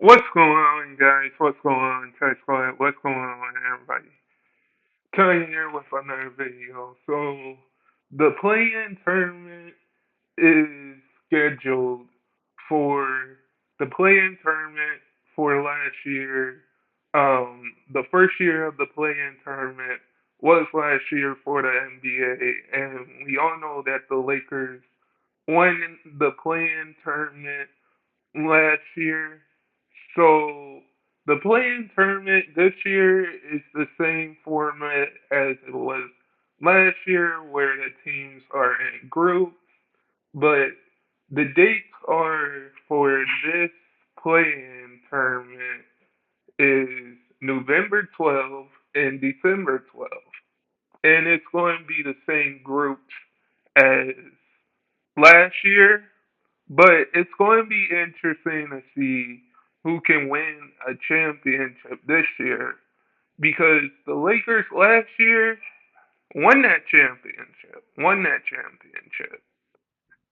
What's going on, guys? What's going on, Tech Squad? What's going on, everybody? Turning here with another video. So, the play-in tournament is scheduled for the play-in tournament for last year. The first year of the play-in tournament was last year for the NBA, and we all know that the Lakers won the play-in tournament last year. So the play-in tournament this year is the same format as it was last year, where the teams are in groups, but the dates are for this play-in tournament is November 12th and December 12th, and it's going to be the same groups as last year, but it's going to be interesting to see who can win a championship this year because the Lakers last year won that championship.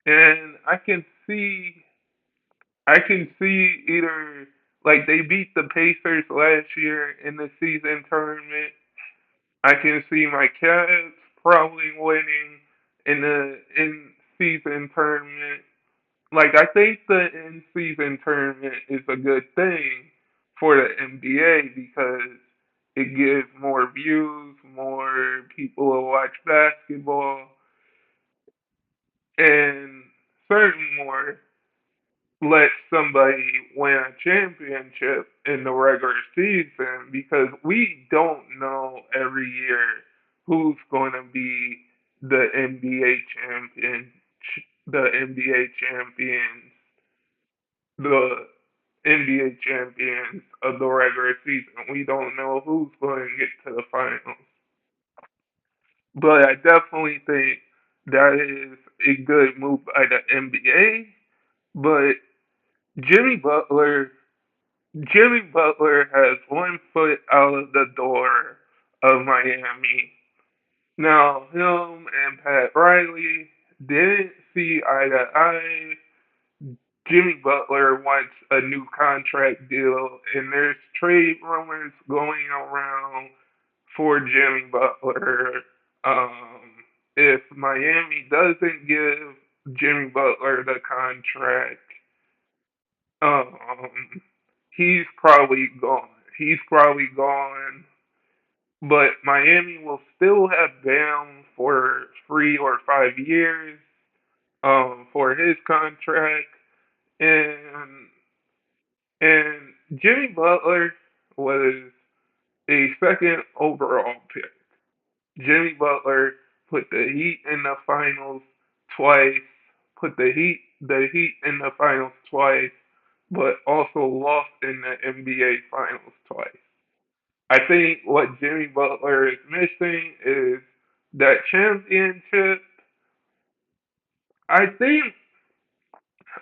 And I can see either like they beat the Pacers last year in the season tournament. I can see my Cavs probably winning in the in season tournament. Like I think the in season tournament is a good thing for the NBA because it gives more views, more people will watch basketball, and certainly more let somebody win a championship in the regular season because we don't know every year who's going to be the NBA champion, the NBA champions the NBA champions of the regular season. We don't know who's going to get to the finals. But I definitely think that is a good move by the NBA. But Jimmy Butler, Jimmy Butler has one foot out of the door of Miami. Now, him and Pat Riley didn't see eye to eye. Jimmy Butler wants a new contract deal, and there's trade rumors going around for Jimmy Butler. Um, if Miami doesn't give Jimmy Butler the contract, um, he's probably gone. He's probably gone, but Miami will still have Bam for 3 or 5 years for his contract. And And Jimmy Butler was a second overall pick. Jimmy Butler put the Heat in the finals twice, put the Heat in the finals twice, but also lost in the NBA finals twice. I think what Jimmy Butler is missing is that championship. I think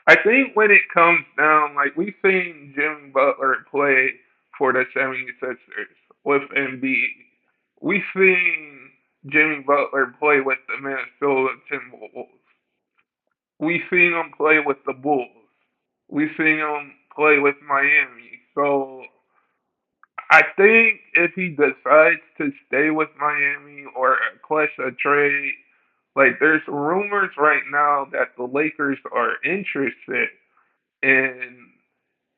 I think when it comes down, like we've seen Jimmy Butler play for the 76ers with Embiid. We've seen Jimmy Butler play with the Minnesota Timberwolves. We've seen him play with the Bulls. We've seen him play with Miami. So I think if he decides to stay with Miami or request a trade, like there's rumors right now that the Lakers are interested in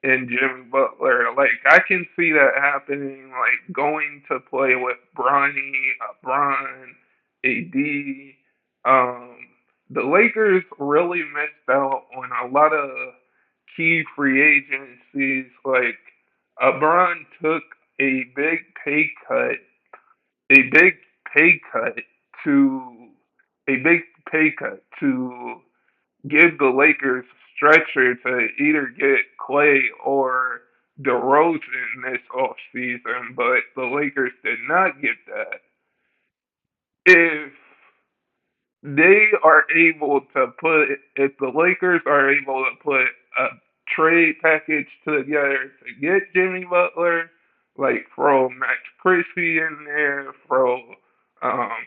Jimmy Butler. Like I can see that happening, like going to play with Bronny, Bron, AD. Um, the Lakers really missed out on a lot of key free agencies. Like Bron took a big pay cut, a big pay cut to a big pay cut to give the Lakers stretcher to either get Clay or DeRozan this offseason, but the Lakers did not get that. If if the Lakers are able to put a trade package together to get Jimmy Butler, like throw Max Christie in there, throw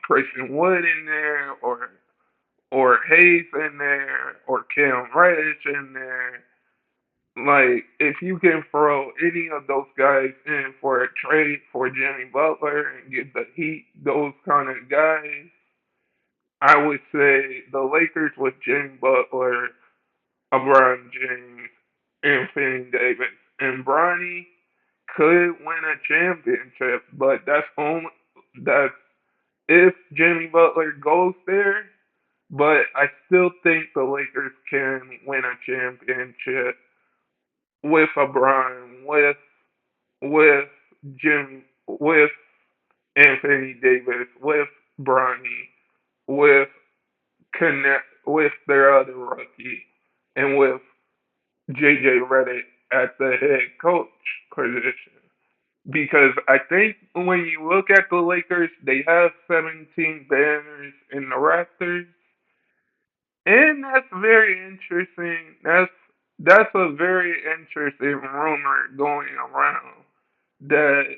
Christian Wood in there, or Hayes in there, or Cam Reddish in there, Like, if you can throw any of those guys in for a trade for Jimmy Butler and get the Heat, those kind of guys, I would say the Lakers with Jimmy Butler, LeBron James, Anthony Davis, and Bronny could win a championship, but that's if Jimmy Butler goes there. But I still think the Lakers can win a championship with LeBron, with with Anthony Davis, with Bronny, with with their other rookie, and with JJ Redick at the head coach position. Because I think when you look at the Lakers, they have 17 banners in the rafters, and that's very interesting. That's a very interesting rumor going around that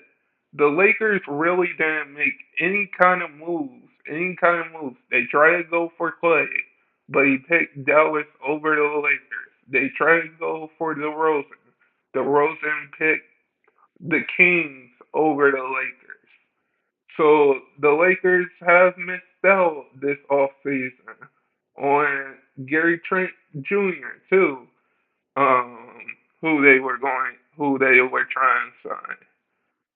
the Lakers really didn't make any kind of moves. Any kind of moves. They tried to go for Clay, but he picked Dallas over the Lakers. They tried to go for DeRozan. DeRozan picked the Kings over the Lakers. So the Lakers have missed out this offseason on Gary Trent Jr. too, who they were trying to sign.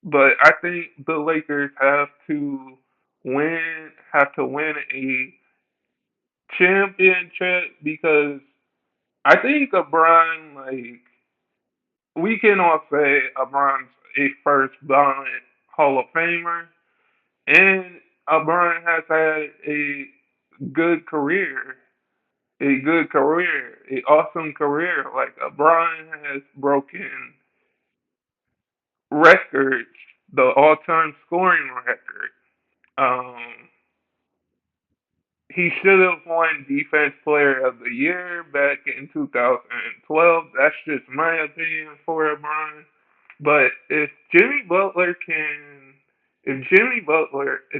But I think the Lakers have to win a championship because I think LeBron, like, we can all say LeBron's a first ballot Hall of Famer, and LeBron has had a good career, a awesome career. Like, LeBron has broken records, the all-time scoring record. Um, he should have won Defense Player of the Year back in 2012. That's just my opinion for LeBron. But if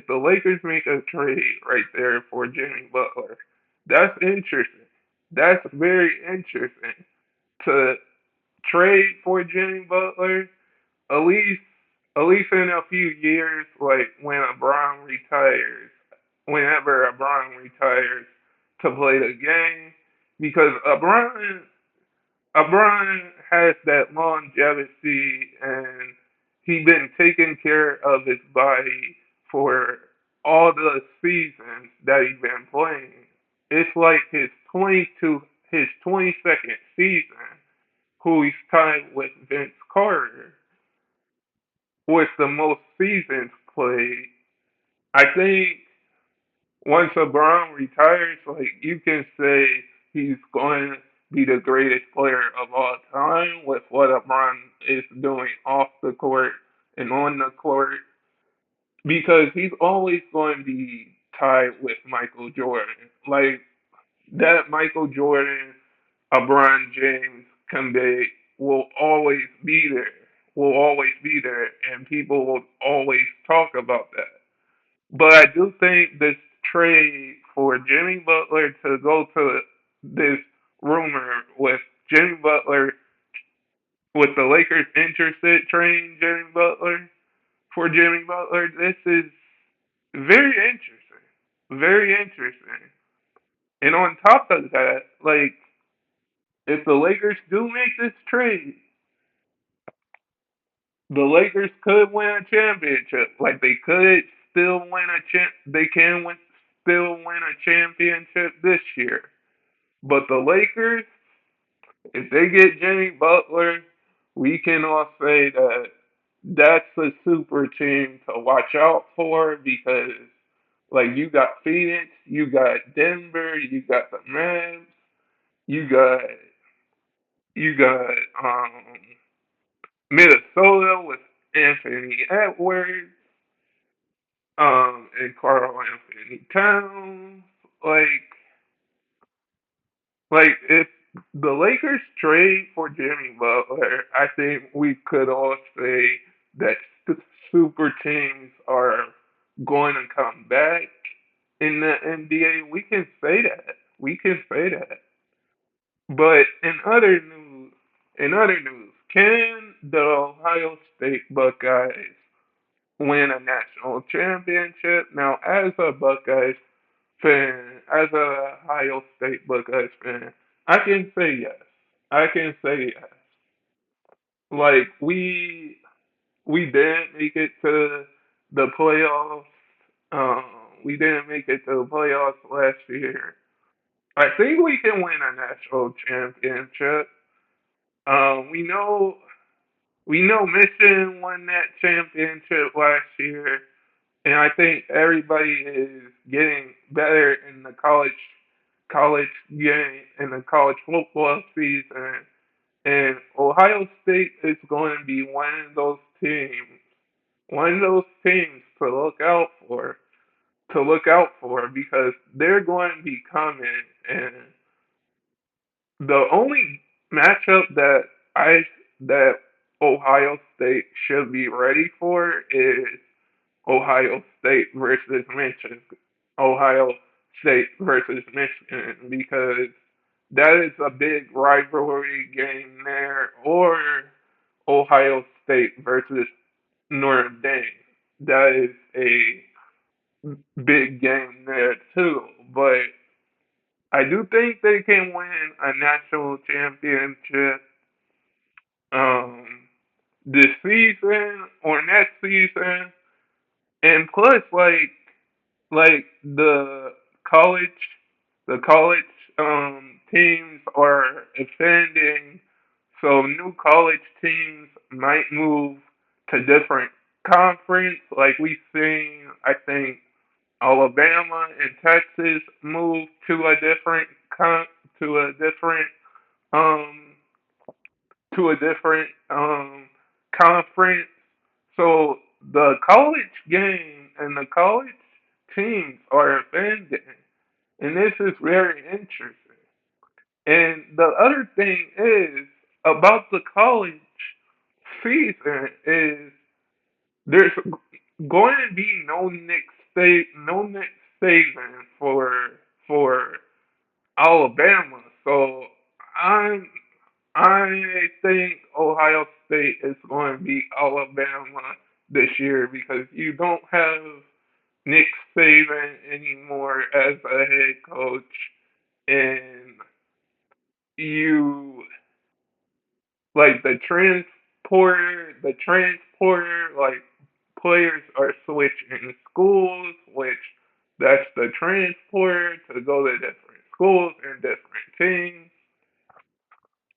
the Lakers make a trade right there for Jimmy Butler, that's interesting. That's very interesting to trade for Jimmy Butler. At least, at least in a few years, like when LeBron retires, whenever LeBron retires to play the game, because LeBron has that longevity and he been taking care of his body for all the seasons that he's been playing. It's like his 22nd season, who he's tied with Vince Carter with the most seasons played. I think once LeBron retires, like, you can say he's going to be the greatest player of all time with what LeBron is doing off the court and on the court because he's always going to be tied with Michael Jordan. Like, that Michael Jordan, LeBron James comeback will always be there. Will always be there, and people will always talk about that. But I do think this trade for Jimmy Butler to go to this rumor with Jimmy Butler, with the Lakers interested trading Jimmy Butler for Jimmy Butler, this is very interesting. Very interesting. And on top of that, like, if the Lakers do make this trade, the Lakers could win a championship. Like, they could still win a champ. They can still win a championship this year. But the Lakers, if they get Jimmy Butler, we can all say that that's a super team to watch out for because, like, you got Phoenix, you got Denver, you got the Mavs, you got you got Minnesota with Anthony Edwards, and Carl Anthony Towns. Like, if the Lakers trade for Jimmy Butler, I think we could all say that the super teams are going to come back in the NBA. We can say that. We can say that. But in other news, In other news, can the Ohio State Buckeyes win a national championship? Now, as a Buckeyes fan, as a Ohio State Buckeyes fan, I can say yes. I can say yes. Like we didn't make it to the playoffs. Um, we didn't make it to the playoffs last year. I think we can win a national championship. We know Michigan won that championship last year, and I think everybody is getting better in the college game in the college football season. And Ohio State is going to be one of those teams to look out for because they're going to be coming. And the only matchup I that Ohio State should be ready for is Ohio State versus Michigan. Ohio State versus Michigan because that is a big rivalry game there, or Ohio State versus Notre Dame. That is a big game there too. But I do think they can win a national championship um, this season or next season. And plus, like college, the college teams are offending, so new college teams might move to different conference. Like we've seen, I think Alabama and Texas move to a different con to a different um conference. So the college game and the college teams are offending, and this is very interesting. And the other thing is about the college season is there's going to be no Nick Saban for Alabama. So I'm I think Ohio State is going to beat Alabama this year because you don't have Nick Saban anymore as a head coach, and you like like players are switching schools, which that's the transporter to go to different schools and different teams.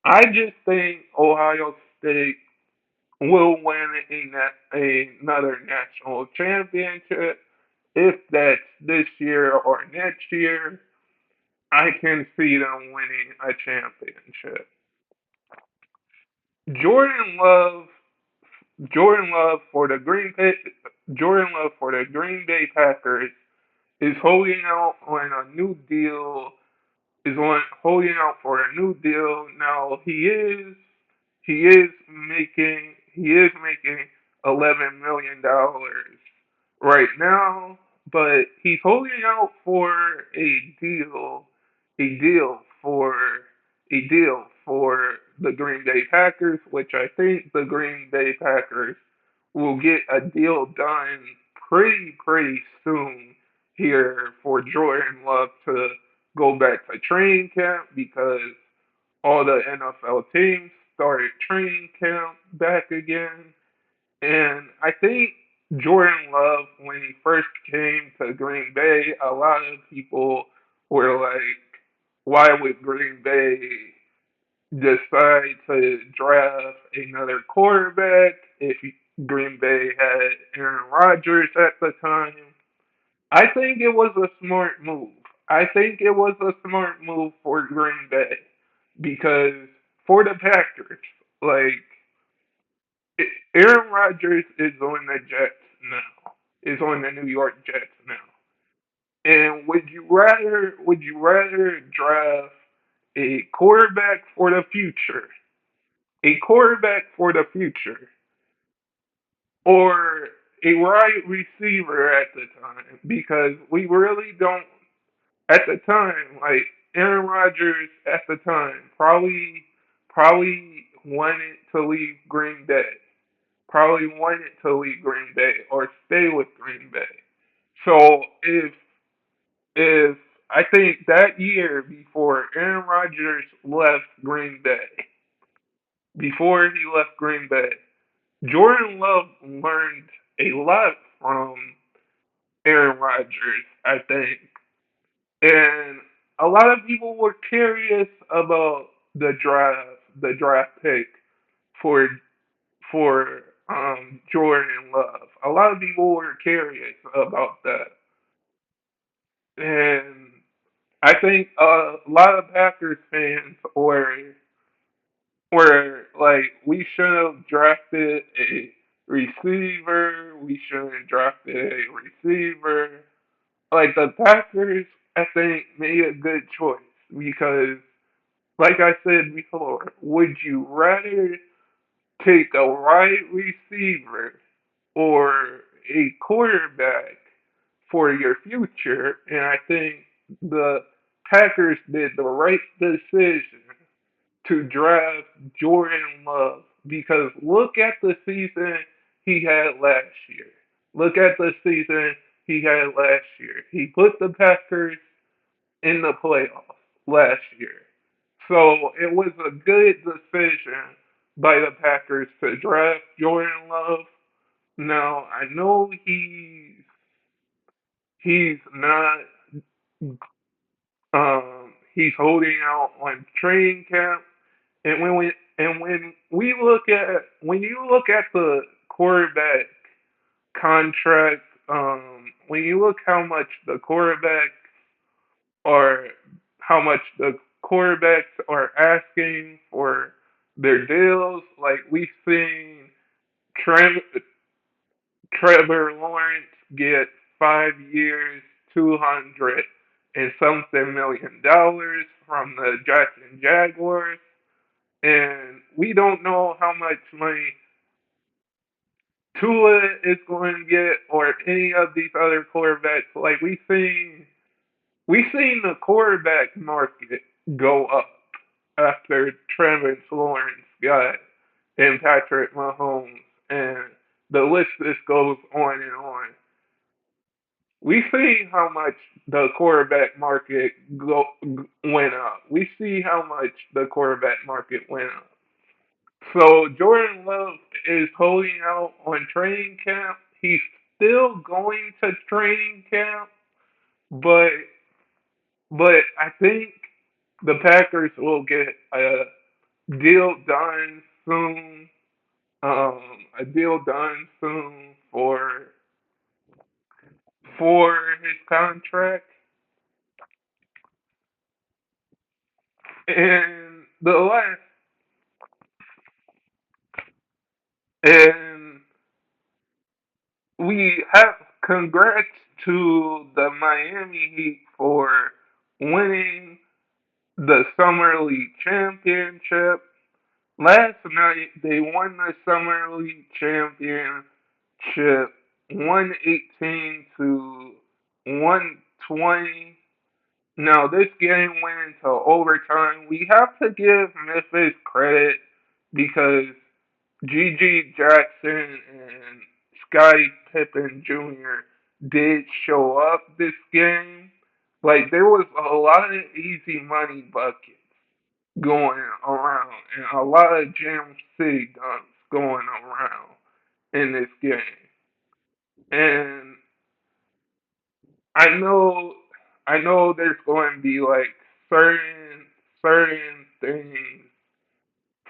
I just think Ohio State will win another national championship. If that's this year or next year, I can see them winning a championship. Jordan Love, Jordan Love for the Jordan Love for the Green Bay Packers is holding out on a new deal is on holding out for a new deal. Now he is making $11 million right now, but he's holding out for a deal for a deal for the Green Bay Packers, which I think the Green Bay Packers will get a deal done pretty soon here for Jordan Love to go back to training camp because all the NFL teams started training camp back again. And I think Jordan Love, when he first came to Green Bay, a lot of people were like, why would Green Bay decide to draft another quarterback if Green Bay had Aaron Rodgers at the time? I think it was a smart move. I think it was a smart move for Green Bay because for the Packers, like Aaron Rodgers is on the Jets now. Is on the New York Jets now. And would you rather draft a quarterback for the future, a quarterback for the future, or a wide receiver at the time? Because we really don't at the time, like Aaron Rodgers at the time, probably wanted to leave Green Bay, probably wanted to leave Green Bay or stay with Green Bay. So if I think that year before Aaron Rodgers left Green Bay, before he left Green Bay, Jordan Love learned a lot from Aaron Rodgers, I think. And a lot of people were curious about the draft pick for Jordan Love. A lot of people were curious about that, and I think a lot of Packers fans were like, we should have drafted a receiver. We shouldn't have drafted a receiver. Like the Packers, I think made a good choice because, like I said before, would you rather take a wide receiver or a quarterback for your future? And I think the Packers did the right decision to draft Jordan Love because look at the season he had last year. Look at the season he had last year. He put the Packers in the playoffs last year. So it was a good decision by the Packers to draft Jordan Love. Now I know he's not he's holding out on training camp, and when you look at the quarterback contract, when you look are how much the quarterbacks are asking for their deals, like we've seen Trevor, Trevor Lawrence get 5 years, 200 and something $1 million from the Jackson Jaguars, and we don't know how much money Tua is going to get or any of these other quarterbacks. Like we seen the quarterback market go up after Trevor Lawrence got and Patrick Mahomes, and the list just goes on and on. We see how much the quarterback market went up. We see how much the quarterback market went up. So Jordan Love is holding out on training camp. He's still going to training camp, but I think the Packers will get a deal done soon. A deal done soon for his contract. And the last and we have congrats to the Miami Heat for winning the Summer League championship. Last night they won the Summer League championship 118 to 120. Now this game went into overtime. We have to give Memphis credit because G.G. Jackson and Scottie Pippen Jr. did show up this game. Like there was a lot of easy money buckets going around and a lot of Jam City dunks going around in this game. And I know I know there's going to be like certain things,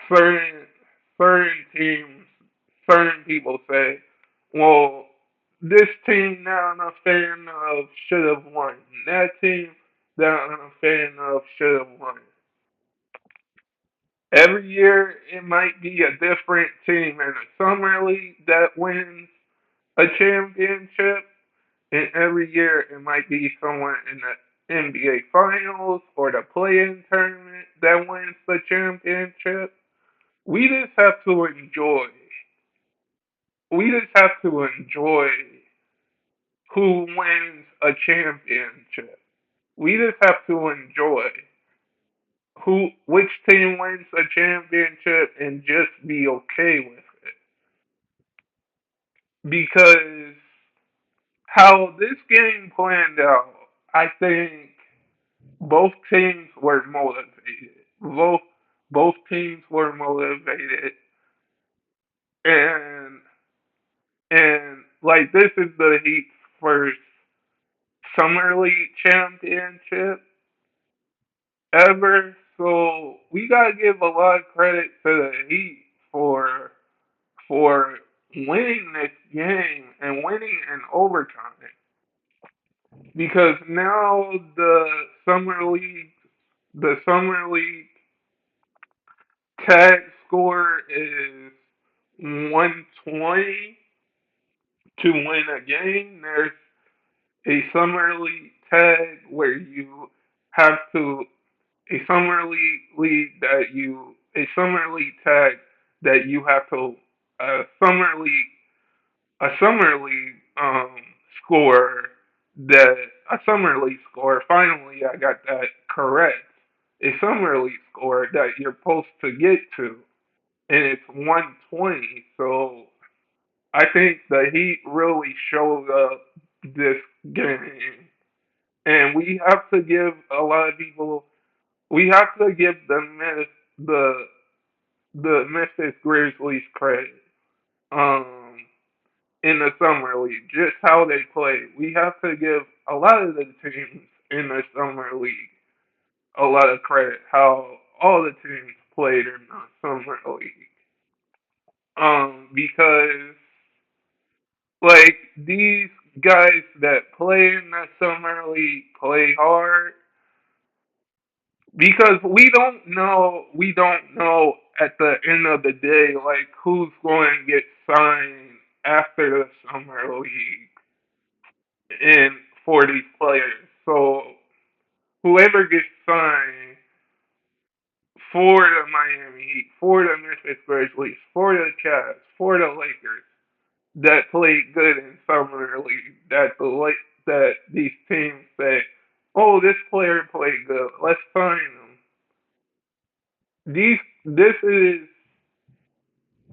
certain certain teams, certain people say, well, this team that I'm a fan of should have won. That team that I'm a fan of should have won. Every year it might be a different team in the summer league that wins a championship, and every year it might be someone in the NBA Finals or the play-in tournament that wins the championship. We just have to enjoy. We just have to enjoy who wins a championship. We just have to enjoy which team wins a championship and just be okay with it. Because how this game planned out, I think both teams were motivated. Both teams were motivated, and like this is the Heat's first summer league championship ever. So we gotta give a lot of credit to the Heat for winning this game and winning in overtime. Because now the summer league tag score is 120 to win a game. There's a summer league tag where you have to a summer league tag that you have to a summer league a summer league score that a summer league score. Finally, I got that correct. A summer league score that you're supposed to get to, and it's 120. So I think the Heat really showed up this game, and we have to give a lot of people. We have to give the the Memphis Grizzlies credit. Um, in the summer league, just how they play. We have to give a lot of the teams in the summer league a lot of credit. How all the teams played in the summer league. Because like these guys that play in the summer league play hard because we don't know at the end of the day like who's going to get signed after the summer league and for these players. So whoever gets signed for the Miami Heat, for the Memphis Grizzlies, for the Cavs, for the Lakers that played good in summer league, that these teams say, oh, this player played good, let's sign him. This is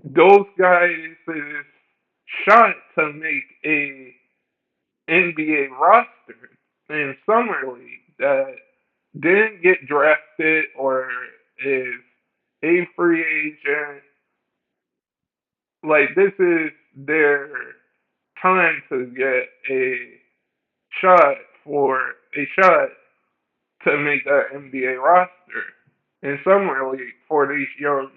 those guys' shot to make a NBA roster in summer league that didn't get drafted or is a free agent. Like this is their time to get shot a shot to make that NBA roster in summer league for these young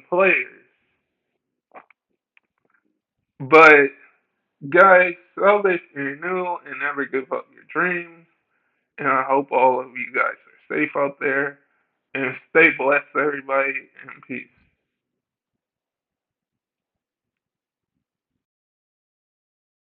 players. But guys, sell if you're new and never give up your dreams. And I hope all of you guys are safe out there and stay blessed, everybody, and peace.